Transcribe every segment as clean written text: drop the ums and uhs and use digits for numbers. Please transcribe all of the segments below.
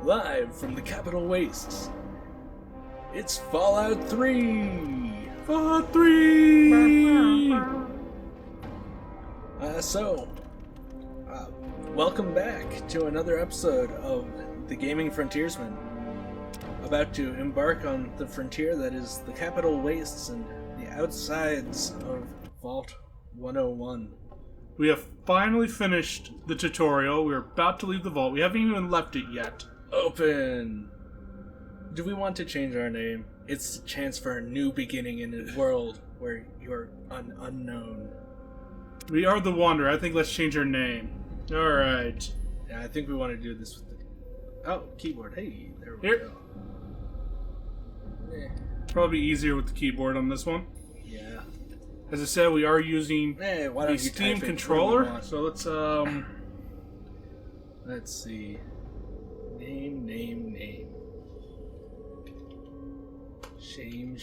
Live from the Capital Wastes, it's Fallout 3! Fallout 3! Welcome back to another episode of the Gaming Frontiersmen. About to embark on the frontier that is the Capital Wastes and the outsides of Vault 101. We have finally finished the tutorial. We're about to leave the vault. We haven't even left it yet. Open! Do we want to change our name? It's a chance for a new beginning in a world where you're unknown. We are the Wanderer. I think let's change our name. Alright. Yeah, I think we want to do this with the... Oh, keyboard. Hey, there we Here. go. Eh. Probably easier with the keyboard on this one. Yeah. As I said, we are using Why the don't you Steam type it controller. where you want? So Let's see. Name. Shame.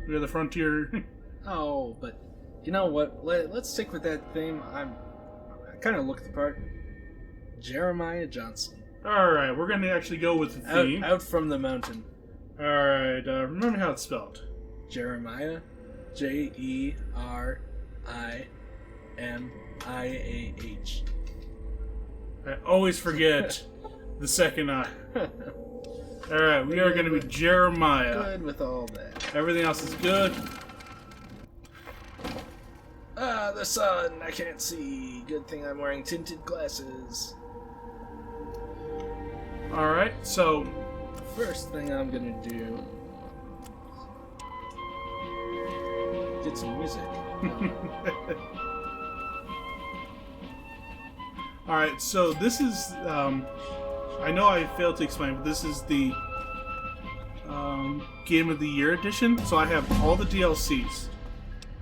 We're the Frontier. Oh, but you know what? Let's stick with that theme. I kind of look the part. Jeremiah Johnson. Alright, we're going to actually go with the theme. Out from the mountain. Alright, remember how it's spelled. Jeremiah. Jerimiah. I always forget the second I. Alright, we are going to be Jeremiah. Good with all that. Everything else is good. Ah, the sun! I can't see. Good thing I'm wearing tinted glasses. Alright, so First thing I'm gonna do... get some music. Alright, so this is, I know I failed to explain, but this is the Game of the Year edition, so I have all the DLCs.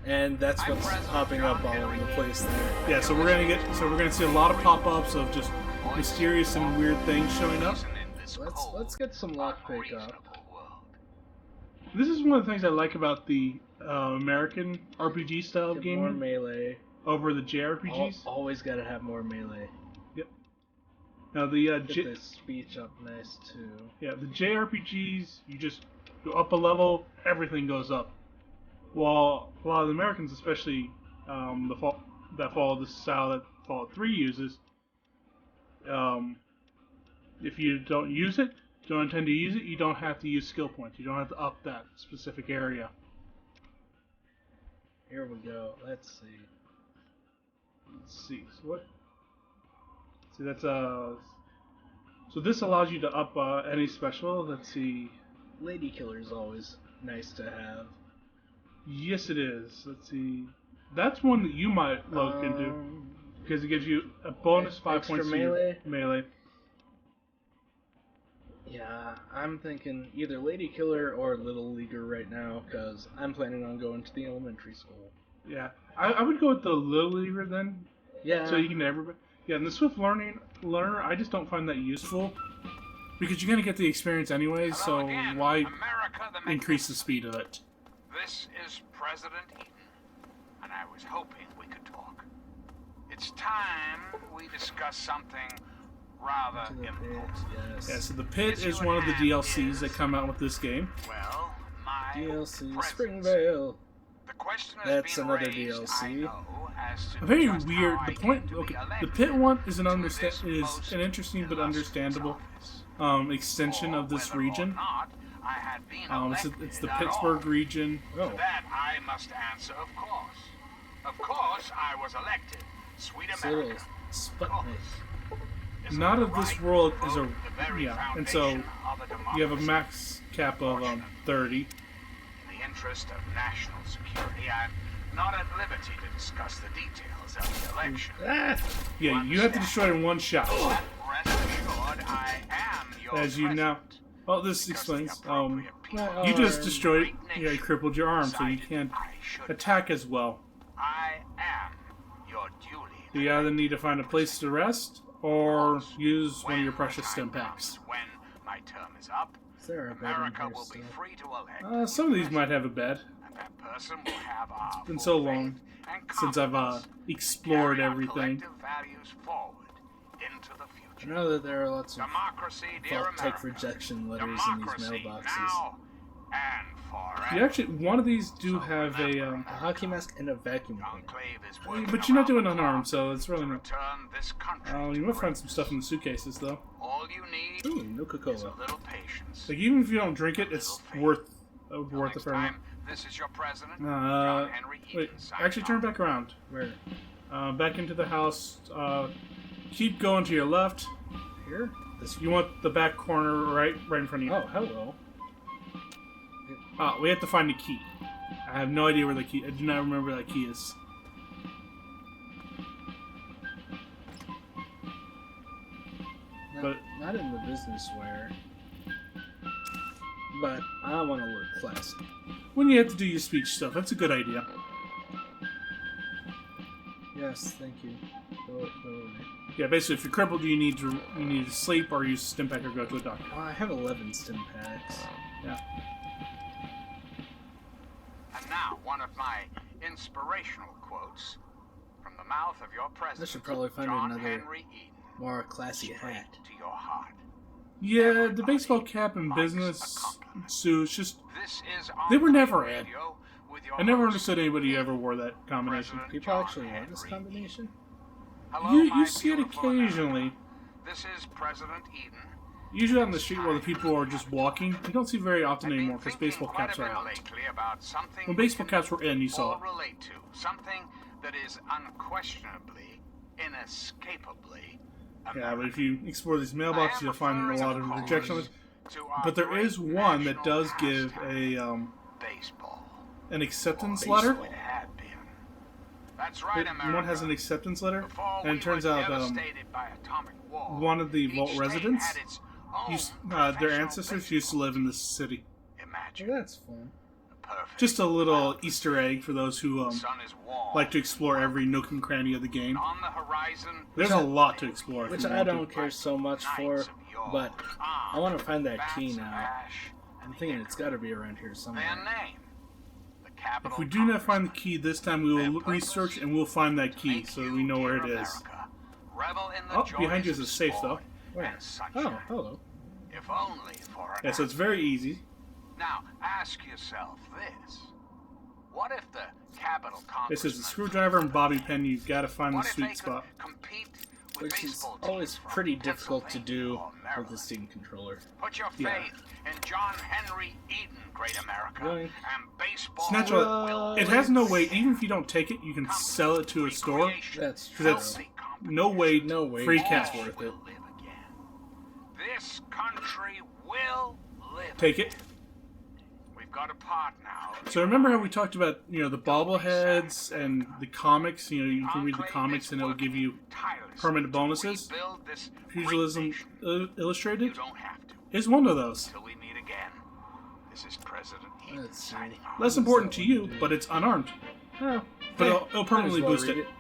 And that's what's popping up all over the place there. Yeah, so we're gonna see a lot of pop-ups of just mysterious and weird things showing up. Let's get some lockpick up. This is one of the things I like about the American RPG style of Get more gaming melee. over the JRPGs. Always gotta have more melee. Yep. Now the Get this speech up nice too. Yeah, the JRPGs, you just go up a level, everything goes up. While a lot of the Americans, especially that follow the style that Fallout 3 uses, if you don't intend to use it, you don't have to use skill points. You don't have to up that specific area. Here we go. Let's see. Let's see. So what? See, that's so this allows you to up any special. Let's see. Lady Killer is always nice to have. Yes, it is. Let's see. That's one that you might look into because it gives you a bonus 5 extra points melee? to your melee. Yeah, I'm thinking either Lady Killer or Little Leaguer right now, because I'm planning on going to the elementary school. Yeah, I would go with the Little Leaguer then. Yeah. So you can everybody. Yeah, and the Swift Learner, I just don't find that useful because you're gonna get the experience anyway. So again, why America the increase the speed of it? This is President Eaton, and I was hoping we could talk. It's time we discuss something rather To the important. pit, yes. Yeah, so the Pit is one of the DLCs that come out with this game. Well, my DLC presence. Springvale. The question has That's been another raised, DLC. I know, as to A very just weird. how The I point. came to Okay, be the elected Pit one is to is this an interesting but most understandable illustrious extension office. of this Or region. whether or not I had been It's the elected at Pittsburgh all. region. Oh. To that I must answer, of course. Of course I was elected. Sweet So little America. Sputnik. Is Not it of this right world to is vote a the very and so foundation of a you have a democracy? max cap of 30. In the interest of national security, I'm not at liberty to discuss the details of the election. Ah! Yeah, you have to destroy it in one shot. But rest assured, I am your As you now. president. Well, this Because the explains. appropriate people You just arm. destroyed. Yeah, you crippled your arm, so you can't I should attack as well. I am your duly. You either need to find a place to rest or use one of your precious stim packs. When my term is up, Is there a bed in America here will be still? free to elect. Some of these might have a bed. And That person will have our It's been full so long faith and since I've confidence. explored Carry our everything. collective values forward into the I future. know that there are lots of Democracy, dear fault take America. rejection letters in these Democracy mailboxes. now and forever. You actually, one of these do have a, A hockey mask and a vacuum The cleaner. Enclave is working but you're not doing around the unarmed, clock so it's really to not. return this country Oh, to you might find greatness. some stuff in the suitcases, though. All you need Ooh, Nuka is a Cola. little patience. Like, even if you don't drink it, it's worth Till the next fair amount. time, this is your president, John Henry Eaton, Wait, signing actually turn off. back around. Where? Back into the house. Keep going to your left. Here? This You want the back corner right in front of you. Oh, hello. We have to find the key. I have no idea where the key. I do not remember where that key is. But Not in the business wear. But I want to look classy. when you have to do your speech stuff, that's a good idea. Yes, thank you. Go away. Yeah, basically, if you're crippled, you need to sleep or use a stim pack or go to a doctor. Oh, I have 11 stim packs. Yeah. And now, one of my inspirational quotes from the mouth of your president, I should probably find John another Henry Eaton, more classy straight hat. to your heart. Yeah, the baseball cap and business suits just. This is They were never Enclave in. Radio with your I never host, understood anybody who ever wore that combination. President People John actually wear this Henry combination? Hello, You my see it beautiful occasionally. America. This is President Eaton. Usually on the street where the people are just walking. You don't see very often I've been anymore because thinking baseball quite caps a are bit out. lately about something When we baseball can caps were in, you saw all it. relate to, something that is unquestionably, inescapably Yeah, but if you explore these mailboxes, you'll find a lot of rejection letters. to our But there is great one that national does give pastime, baseball. an acceptance Or letter. it had been. That's right, The America. one has an acceptance letter, Before and we it turns were out devastated by atomic war, one of the each vault state residents, had its own their professional ancestors used to live in this city. Imagine Well, that's fun. the perfect Just a little world. Easter egg for those who The sun is warm. like to explore every nook and cranny of the game. On the horizon, There's a lot to explore. if Which you I want to. don't care so much for, but I want to find that key now. I'm thinking it's got to be around here Their somewhere. name, the capital If we do not find the Congressman. key this time, we will research and we'll find that key Make so you, we know where dear it is. America, revel in the Oh, behind you joys is a of safe, sport though. Where? and sunshine. Oh, hello. If only for an Yeah, so it's hour. very easy. Now, ask yourself this. What if the capital Congressman... This is a screwdriver and bobby pin. You've got to find the What if they sweet could spot. compete with Which is baseball always teams from pretty difficult to Pennsylvania do or with Maryland? the Steam controller. Put your Yeah. faith in John Henry Eaton, great America, Really? and baseball It's natural. will It has no win. weight. Even if you don't take it, you can sell it to a store. Recreation, That's Because it's healthy no weight, No weight. free all cash. worth will it. live again. This country will live. Take it. We've got a part now. So remember how we talked about, the bobbleheads and the comics? You can read the comics and it will give you permanent bonuses. Pugilism Illustrated You don't have to. is one of those. Till we meet again. This is President Eaton Let's see. signing off. Less important to you, but it's unarmed. Oh, But it'll permanently might as boost well it. read it.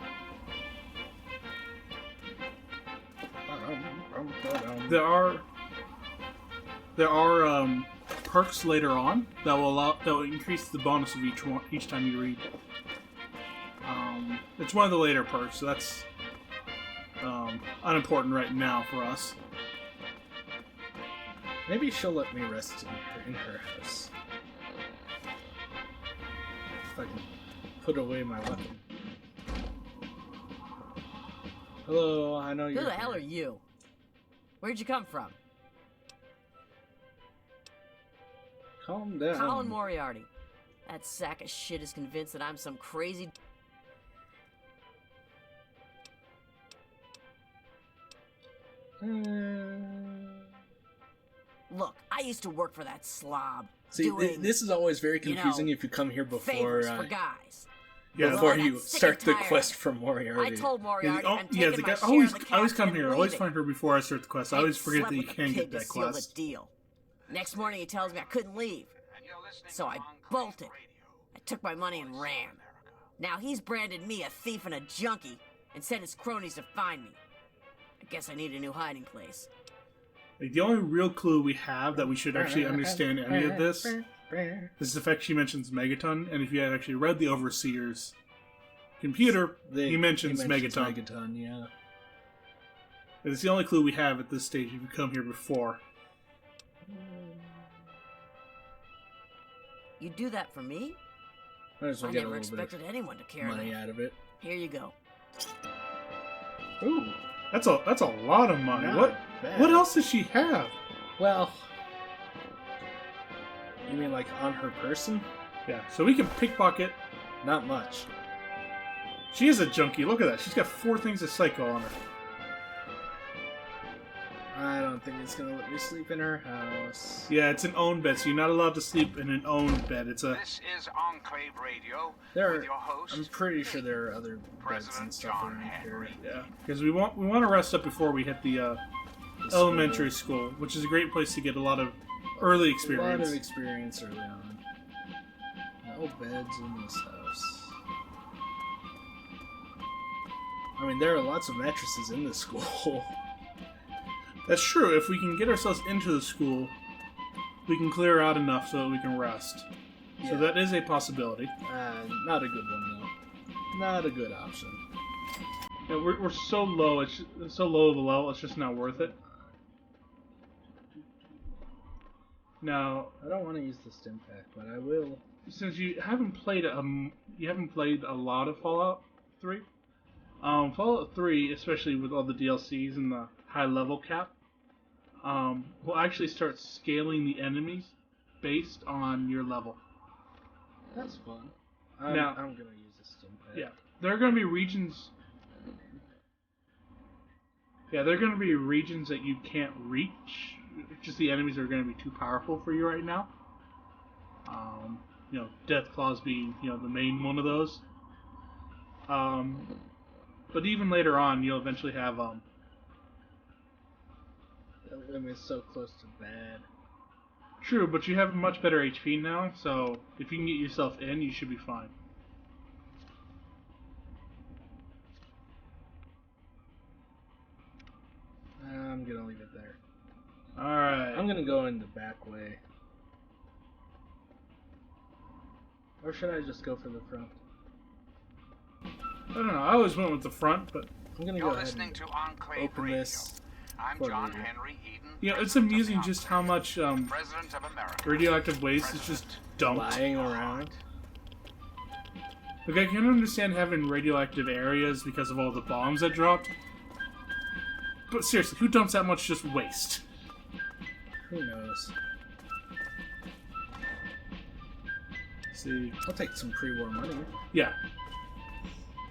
There are perks later on that will increase the bonus of each time you read. It's one of the later perks, so that's unimportant right now for us. Maybe she'll let me rest in her house. If I can put away my weapon. Hello, I know you're Who the hell here. are you? Where'd you come from? Calm down. Colin Moriarty. That sack of shit is convinced that I'm some crazy... Look, I used to work for that slob. See, doing this is always very confusing know, if you come here before favors for guys. Yeah. before Well, you that's sick start and the tired. quest from I Moriarty. told Moriarty I'm yeah, taking the my guy share always of the I always cash come and here. I always leaving. find her before I start the quest. I always forget slept that you with a can't pig get to that seal quest. The deal. Next morning he tells me I couldn't leave. And you're listening So to I Enclave bolted. Radio. I took my money and ran. Now he's branded me a thief and a junkie and sent his cronies to find me. I guess I need a new hiding place. Like, the only real clue we have that we should actually understand any of this This effect she mentions Megaton, and if you had actually read the Overseer's computer, he mentions Megaton. Megaton, yeah. It's the only clue we have at this stage if you come here before. You do that for me? Might as well I get a never little bit expected anyone to care of money enough. out of it. Here you go. Ooh, That's a lot of money. not What bad. what else does she have? Well, you mean like on her person? Yeah, so we can pickpocket. Not much. She is a junkie. Look at that. She's got 4 things of psycho on her. I don't think it's gonna let me sleep in her house. Yeah, it's an owned bed, so you're not allowed to sleep in an owned bed. It's a This is Enclave Radio There with are, your host. I'm pretty sure there are other beds and President stuff John around here. Henry. yeah, because we want to rest up before we hit the The elementary school, which is a great place to get a lot of early school. A lot experience. of experience early on. No beds in this house. I mean, there are lots of mattresses in this school. That's true. If we can get ourselves into the school, we can clear out enough so that we can rest. Yeah. So that is a possibility. Not a good one though. Not a good option. Yeah, we're so low. It's so low of a level. It's just not worth it. Now, I don't want to use the stim pack, but I will. since you haven't played a lot of Fallout 3. Fallout 3, especially with all the DLCs and the high level cap, will actually start scaling the enemies based on your level. That's fun. Now- I'm gonna use the stim pack. Yeah, there are going to be regions. Yeah, there are going to be regions that you can't reach. Just the enemies are going to be too powerful for you right now. Death Claws being the main one of those. But even later on, you'll eventually have I mean, it's so close to bad. True, but you have much better HP now, so if you can get yourself in, you should be fine. I'm gonna leave it there. Alright. I'm gonna go in the back way. Or should I just go for the front? I don't know, I always went with the front, but I'm gonna You're go ahead listening and to Enclave open Radio. this. I'm for John radio. Henry Eden. it's President of the amusing just how Enclave. much President of America. radioactive waste is just dumped. lying around. Like, I can understand having radioactive areas because of all the bombs that dropped. But seriously, who dumps that much just waste? Who knows? See, I'll take some pre-war money. yeah.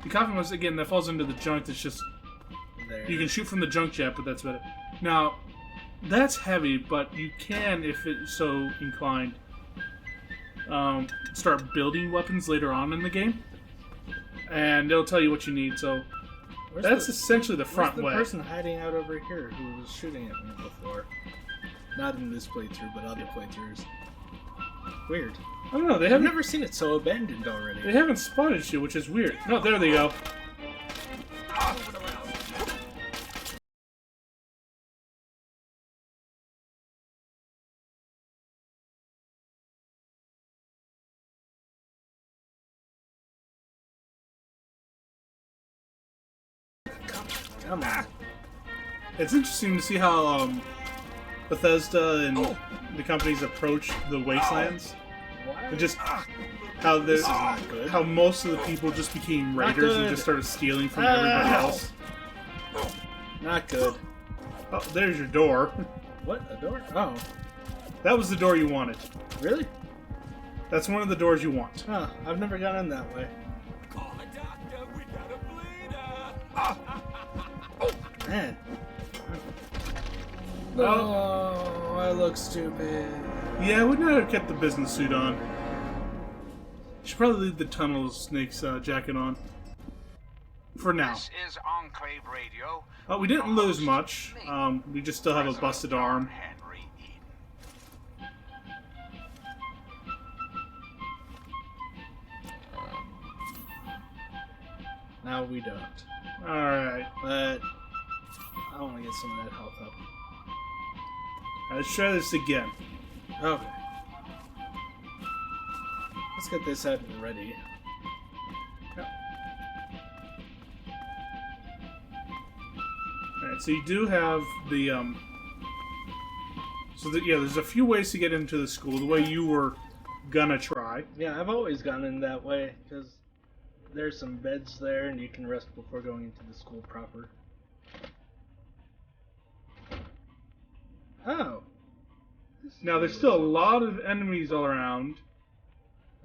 The coffin was, again, that falls into the junk that's just... There. You can shoot from the junk jet, but that's about it. Now, that's heavy, but you can, if it's so inclined, start building weapons later on in the game. And it'll tell you what you need, so... Where's That's the- essentially the front where's way. the person hiding out over here who was shooting at me before? Not in this playthrough, but other playthroughs. Weird. I don't know, they I've haven't, never seen it so abandoned already. they haven't spotted you, which is weird. No, there they go. Come on. It's interesting to see how Bethesda and the companies approach the wastelands. Why? And just how the how most of the people just became raiders and good. just started stealing from everybody Ow. else. Not good. Oh, there's your door. What? A door? Oh. That was the door you wanted. Really? That's one of the doors you want. Huh. I've never gone in that way. Call a doctor, we got a bleeder. Man. Oh, I look stupid. Yeah, I would not have kept the business suit on. Should probably leave the tunnel snake's jacket on. For now. This is Enclave Radio. We didn't lose much. We just still have a busted arm. Henry Eden. Now we don't. Alright. But I want to get some of that health up. Let's try this again. Okay. Let's get this out and ready. Yep. Alright, so you do have the, yeah, there's a few ways to get into the school. The way you were gonna try. Yeah, I've always gone in that way, because there's some beds there, and you can rest before going into the school proper. Oh. Now, there's still a lot of enemies all around.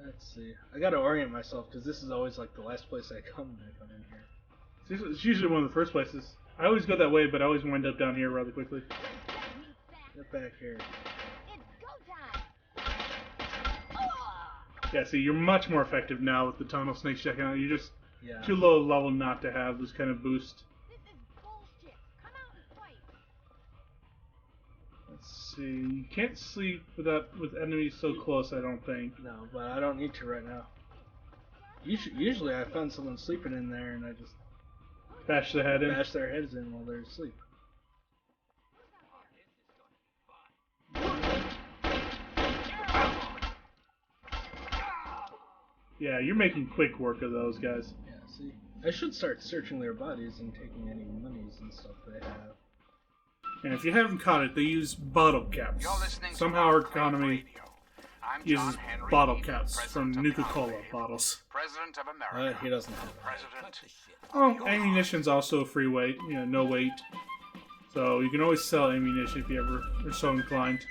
Let's see. I gotta orient myself, because this is always like the last place I come when I come in here. It's usually one of the first places. I always go that way, but I always wind up down here rather quickly. Get back here. Yeah, see, you're much more effective now with the tunnel snakes checking out. You're just Yeah. too low level not to have this kind of boost. Let's see. You can't sleep with enemies so close, I don't think. No, but I don't need to right now. Usually I find someone sleeping in there, and I just Bash the head in. bash their heads in while they're asleep. Yeah, you're making quick work of those guys. Yeah, see? I should start searching their bodies and taking any monies and stuff they have. And if you haven't caught it, they use bottle caps. You're listening to Somehow our Crave economy Radio. I'm uses John Henry bottle Eden, caps from President of Nuka-Cola Congress, bottles. President of America. He doesn't have that. President. Oh, ammunition's also a free weight, no weight. So you can always sell ammunition if you ever are so inclined.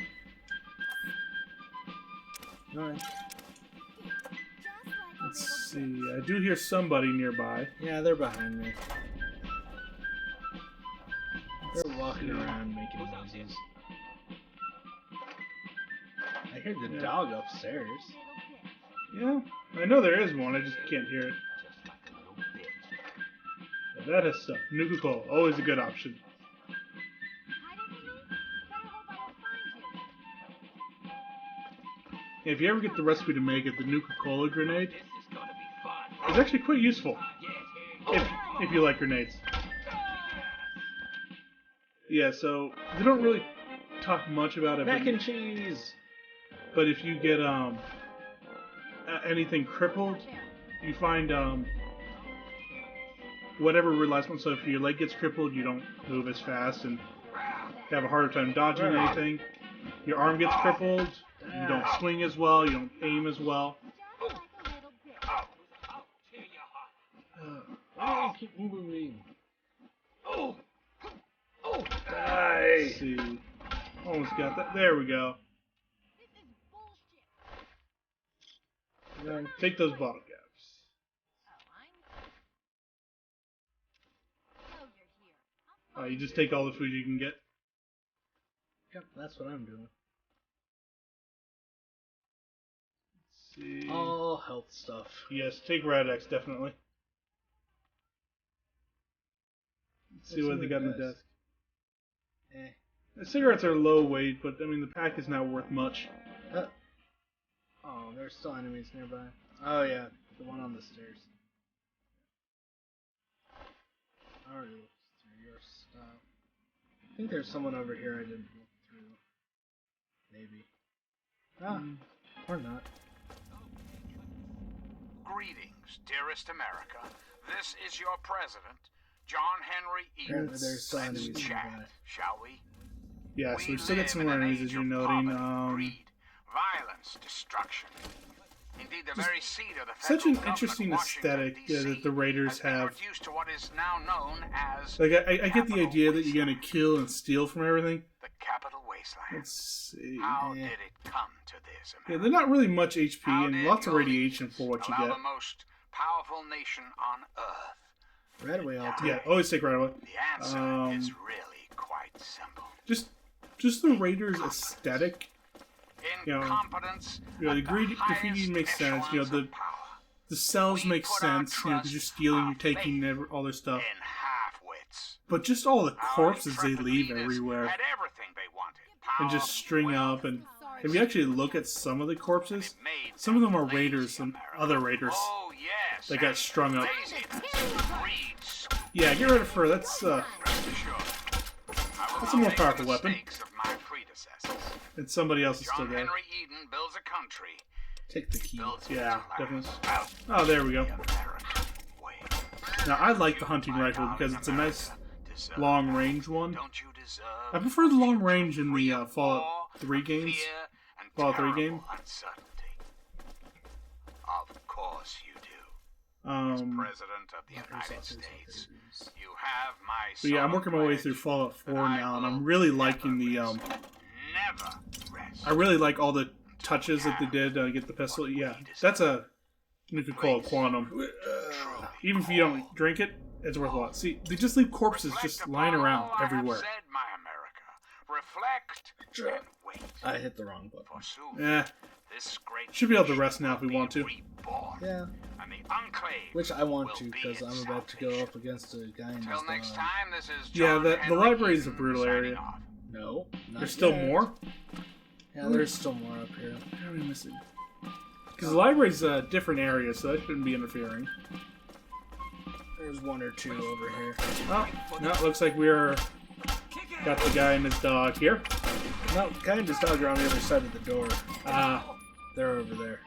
Alright. Let's see, I do hear somebody nearby. Yeah, they're behind me. They're walking around making noises. I hear the dog upstairs. Yeah, I know there is one, I just can't hear it. But that has stuff. Nuka-Cola, always a good option. If you ever get the recipe to make it, the Nuka-Cola grenade is actually quite useful. If you like grenades. Yeah, so they don't really talk much about it. Mac and cheese! But if you get anything crippled, you find whatever relies on. So if your leg gets crippled, you don't move as fast and you have a harder time dodging anything. Your arm gets crippled, you don't swing as well, you don't aim as well. Why do you keep moving me? Die! Let's see. Almost got that. There we go. Then take those bottle caps. You just take all the food you can get. Yep, that's what I'm doing. Let's see. All health stuff. Yes, take Rad-X, definitely. Let's see what they got in the desk. The cigarettes are low weight, but I mean the pack is not worth much. Oh, there's still enemies nearby. Oh yeah, the one on the stairs. I already looked through your stuff. I think there's someone over here I didn't look through. Maybe. Or not. Greetings, dearest America. This is your president, John Henry Apparently Eden. there's still enemies Let's chat, nearby. shall we? Yeah, so we still live got some in more an enemies age as you're of noting. poverty, greed, violence, destruction. Indeed, the very seat of the Such federal an government, interesting Washington, aesthetic DC, that the Raiders has been have. reduced to what is now known as Like, I get the Capital idea that you're Wasteland. gonna kill and steal from everything. The capital wasteland. Let's see. How did it come to this, Yeah, America? they're not really much HP How and did lots of your radiation leaders for what you allow get. the most powerful nation on Earth? Right away, I'll take. Yeah, always take right away. The answer is really quite simple. Just the Raiders' aesthetic. Incompetence. The at greed, highest graffiti makes sense. echelons of power. The cells We make put our sense. Because you're stealing, you're trust, taking our all their stuff. In half-wits. But just all the Our corpses they intrepid leave leaders everywhere, Had everything they wanted. and Power, just string wealth, up. And if you actually look at some of the corpses, it made some of them are lazy, Raiders and America. other Raiders. Oh, yes. That got and strung up. laziness, greed, Yeah, get rid of her. That's rest assured. I will That's a more not make powerful the weapon. mistakes of my predecessors. and somebody else is still John there. Henry Eden builds a country Take the key. Yeah, definitely. Well, Oh, there we go. the American way. Now, I like the hunting rifle because it's a nice long-range one. Don't you deserve I prefer the long range in the Fallout 3 games. fear and Fallout 3 terrible game. uncertainty? Of course you do. President of the United States, you have my But yeah, I'm solemn working my way pledge through Fallout 4 that I now, and will I'm really liking the never rest. I really like all the touches that they did. Get the pistol. Yeah, that's a you could call it quantum. Even if you don't drink it, it's worth a lot. See, they just leave corpses just lying around everywhere. Said, my America. Reflect and wait. I hit the wrong button. For soon, Eh, this great should be able to nation rest now if we will want to. be reborn, Yeah. and the enclave Which I want will to, be because its I'm about to go salvation. up against a guy in Till his next dog. time, this is Yeah, John the Henry library is a Eaton brutal signing area. off. No. Not There's still yet. more. Yeah, there's still more up here. What are we missing? Because the library's a different area, so that shouldn't be interfering. There's one or two over here. Oh, no, looks like we're got the guy and his dog here. No, guy and his dog are on the other side of the door. They're over there.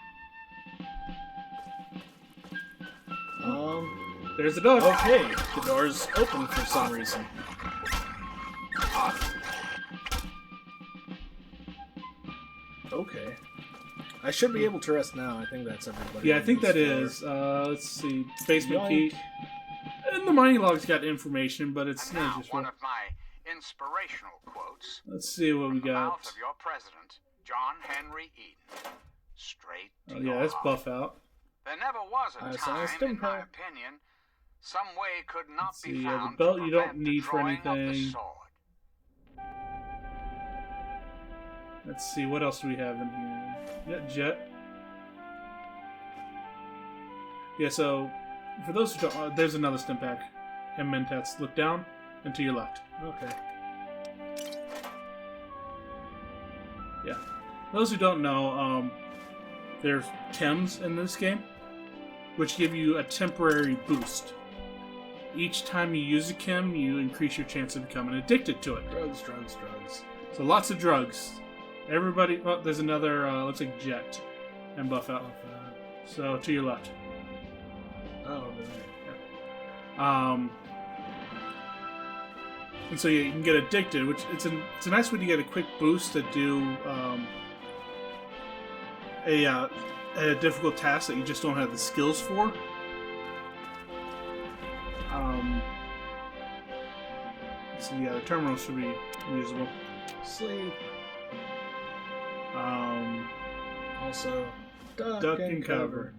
There's the dog. Okay, the door's open for some reason. Okay. I should be able to rest now. I think that's everybody. Yeah, I on think this that floor. is. Let's see, basement Yoink. key. And the mining log's got information, but it's And not now, just. one of my inspirational quotes Let's see what we from the mouth got. of your president, John Henry Eaton. Straight to Oh, your yeah, that's heart. buff out. There never was a I saw a time, stim in my pack. opinion, some way could not Let's be see, found the belt to you don't prevent the need for drawing of the anything. sword. Let's see, what else do we have in here? Yeah, jet. Yeah, so for those who don't, there's another stim pack. And Mentats, look down and to your left. Okay. Yeah. Those who don't know, there's chems in this game, which give you a temporary boost. Each time you use a chem, you increase your chance of becoming addicted to it. Drugs, drugs, drugs. So lots of drugs. Everybody, oh, there's another, looks like jet and buff out. So to your left. Oh, over there. And so you can get addicted, which it's a nice way to get a quick boost to do a difficult task that you just don't have the skills for. So yeah, the terminal should be usable. Sleep. Also, Duck and cover.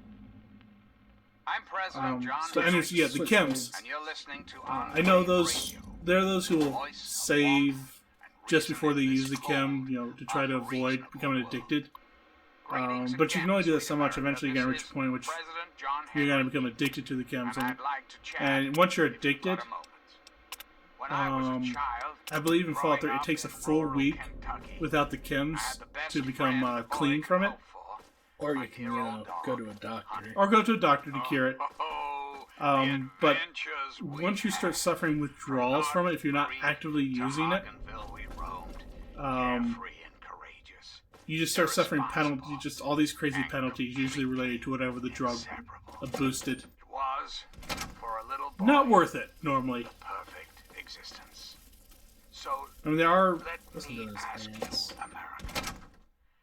I'm President John So Henry, and yeah, the Switch chems. blades. and you're listening to I know Enclave those. Radio, There are those who will voice of save warmth and just reason before they in use this the chem, cold, to try to avoid unreasonable becoming world. addicted. Greetings But you can again, only do this sweet so much. America. Eventually, you're gonna reach This a point in which President John you're gonna Henry, become addicted to the chems. and I'd like to chat And once you're with you addicted, for a moment. When I was a child, I believe in Fallout 3 growing it takes a up in full rural week Kentucky, without the I chems had the best to become friend a boy clean could from it, hope for. Or My you can, dear old go dog. to a doctor. or go to a doctor to cure it. Oh, But adventures we once you start had. suffering withdrawals from it, if you're not North actively to using it, Hogganville we roamed, um, carefree and courageous, you just start suffering penalties, irresponsible, just all these crazy and penalties, usually related to whatever the drug inseparable. boosted. It was, for a little boy, Not worth it normally. perfect existence. So I mean, there are. let Listen me to those ask ants. you, America,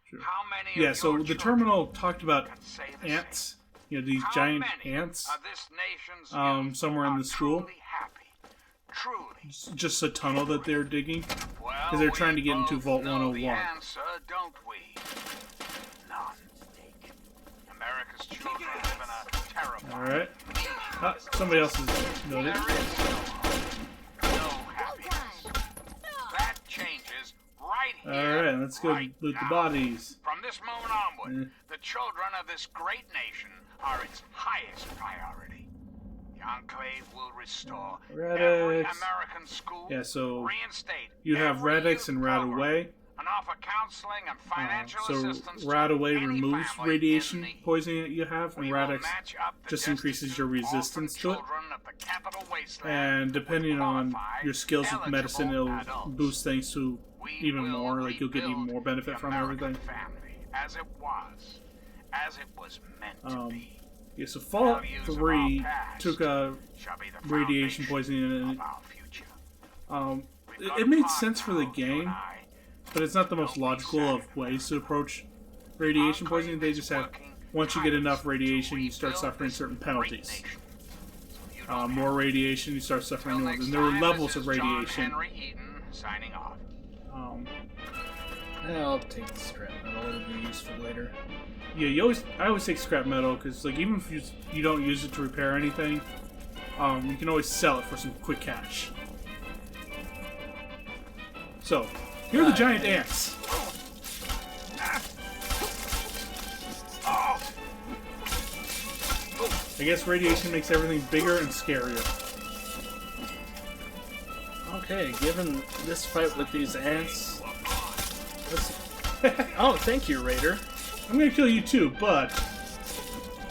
Sure. how many Yeah, of so your the children terminal talked about can say the ants. These How giant many ants. of this nation's youth somewhere in are the school. truly happy? Truly. It's just a tunnel that they're digging. Well, they're trying to get we into both Vault know 101. The answer, don't we? None. America's children live in a terrifying. All right. Somebody else has noted. There is no happiness. That changes right here. All right, let's go right loot the now. bodies. From this moment onward, Eh. the children of this great nation are its highest priority. The Enclave will restore every Radix. American school, Yeah, so reinstate you have every Radix youth and program, Radaway. and offer counseling and financial So assistance to Radaway any removes family radiation in need. poisoning that you have, and We will Radix match up the just increases your destitute resistance orphan to it. children of the capital wasteland And depending with on qualified, your skills with eligible medicine, it'll adults. boost things to We even will more. Like you'll get even rebuild more benefit the from American everything. family as it was, as it was meant to be. Yeah, so Fallout Values of 3 our past took shall be the radiation foundation poisoning and of our future. it made sense for the game, but it's not the most logical of ways to approach radiation poisoning. They just have, once you get enough radiation, you start suffering certain penalties. More radiation, you start suffering more. And there were levels of radiation. Signing off. I'll take the scrap metal. It'll be useful later. Yeah, I always take scrap metal because, like, even if you don't use it to repair anything, you can always sell it for some quick cash. So, here are the giant ants. I guess radiation makes everything bigger and scarier. Okay, given this fight with these ants... Oh, thank you, Raider. I'm gonna kill you too, but...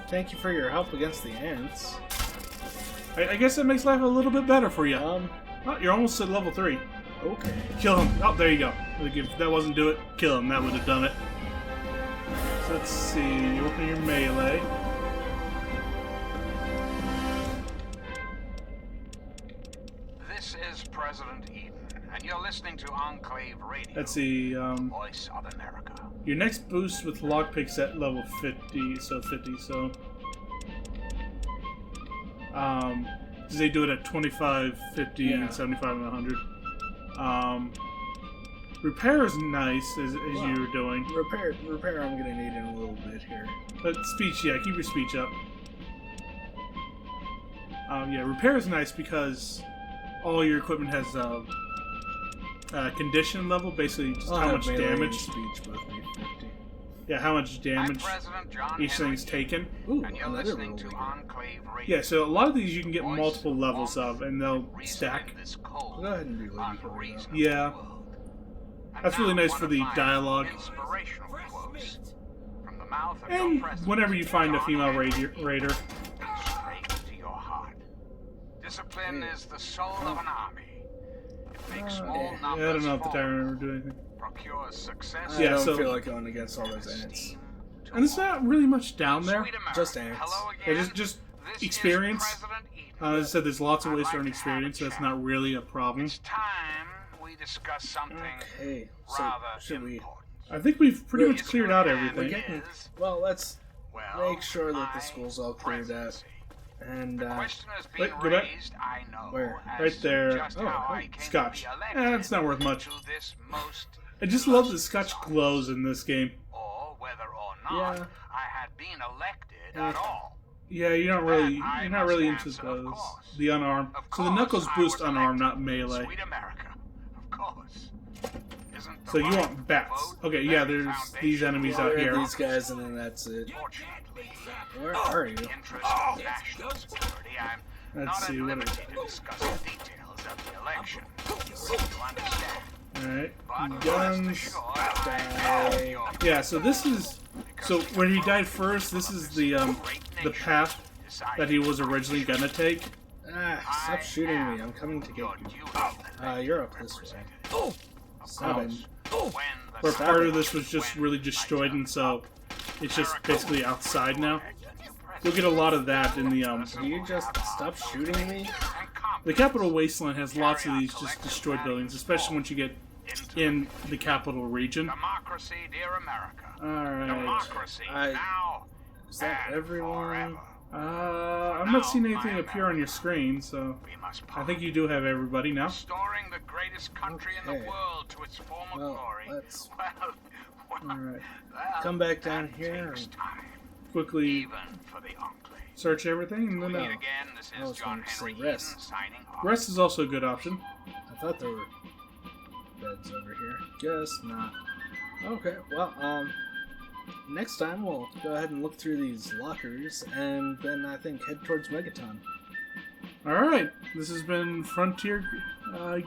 Thank you for your help against the ants. I guess that makes life a little bit better for you. Oh, you're almost at level 3. Okay. Kill him. Oh, there you go. Like, if that wasn't do it, kill him. That would have done it. So let's see. Open your melee. This is President Eden, and you're listening to Enclave Radio. Let's see. Voice of America. Your next boost with lockpicks at level 50. So 50. So. They do it at 25, 50, and 75, and 100. Repair is nice, as you were doing. Repair I'm gonna need in a little bit here. But speech, yeah, keep your speech up. Yeah, repair is nice because all your equipment has condition level, basically just how much damage. Speech both need 50. Yeah, how much damage each thing's taken. Ooh, And you're another listening to little Enclave Radio. Yeah, so a lot of these you can get multiple levels of, and they'll stack. Go ahead and do Lady Hori. Yeah. That's really nice for the dialogue. Inspirational quotes from the mouth of And your president, whenever you find a John female Henry, raider. straight to your heart. Discipline is the soul of an army. It makes small numbers Yeah, I don't know if the fall. tire remember doing anything. Procures success. I Yeah, don't so- feel like going against all those ants. And there's not really much down there. Sweet America. Just ants. Hello Yeah, again. just This is experience. President Eden. As I said, there's lots of ways I'd to earn like to have experience, so a that's chat. not really a problem. It's time we discuss something Okay, so rather should we... important. I think we've pretty much His cleared out command everything. is, Well, let's well, make sure that the my school's all cleared out. presidency. And, The question has been Wait, go back. raised, I know, Where? as Right there. just Oh, how oh, I came Scotch. to be elected It's not worth much. to this most I just love the illustrious Scotch office. glows in this game. Or whether or not Yeah. I had been elected at all. Yeah, you're not really into answer, of those. course. The unarmed. Of So the course, knuckles I boost was unarmed, elected. not melee. Sweet America, of course. Isn't the So you right want bats. vote Okay, yeah, very there's foundation these enemies of out clear here. these guys, and then that's it. Fortunately, Where are you? in the interest of national security, I'm Let's not see, at what liberty to discuss the details of the election. You understand? Alright. But rest Guns. assured, I have your Yeah, so this is... So when he died first, this is the path that he was originally gonna take. Ah, stop shooting me. I'm coming to get your you. duty You're up this way. Of Stop course, it. when Where the part of this was just really destroyed, and so it's just basically outside now. You'll get a lot of that in the Will you just stop shooting me? The Capital Wasteland has lots of these just destroyed buildings, especially once you get in the capital region. Democracy, dear America. Alright. Democracy now. Is that and everyone? forever. I'm not seeing anything appear on your screen, so We must I think you do have everybody now. restoring the greatest country in Okay. the world to its former Well, glory. let's Alright. come back down that here takes and- time, Quickly even for the enclave. search everything, and then Meet again. This I is was John going to say Henry Eden rest. signing off. rest is also a good option. I thought there were beds over here. Guess not. Okay, well, next time we'll go ahead and look through these lockers, and then I think head towards Megaton. Alright, this has been Frontier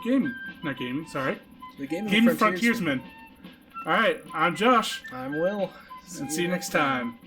Gaming. Not gaming, sorry. The Gaming Gaming Frontiersmen. Frontiersmen. Alright, I'm Josh, I'm Will. and see you next time.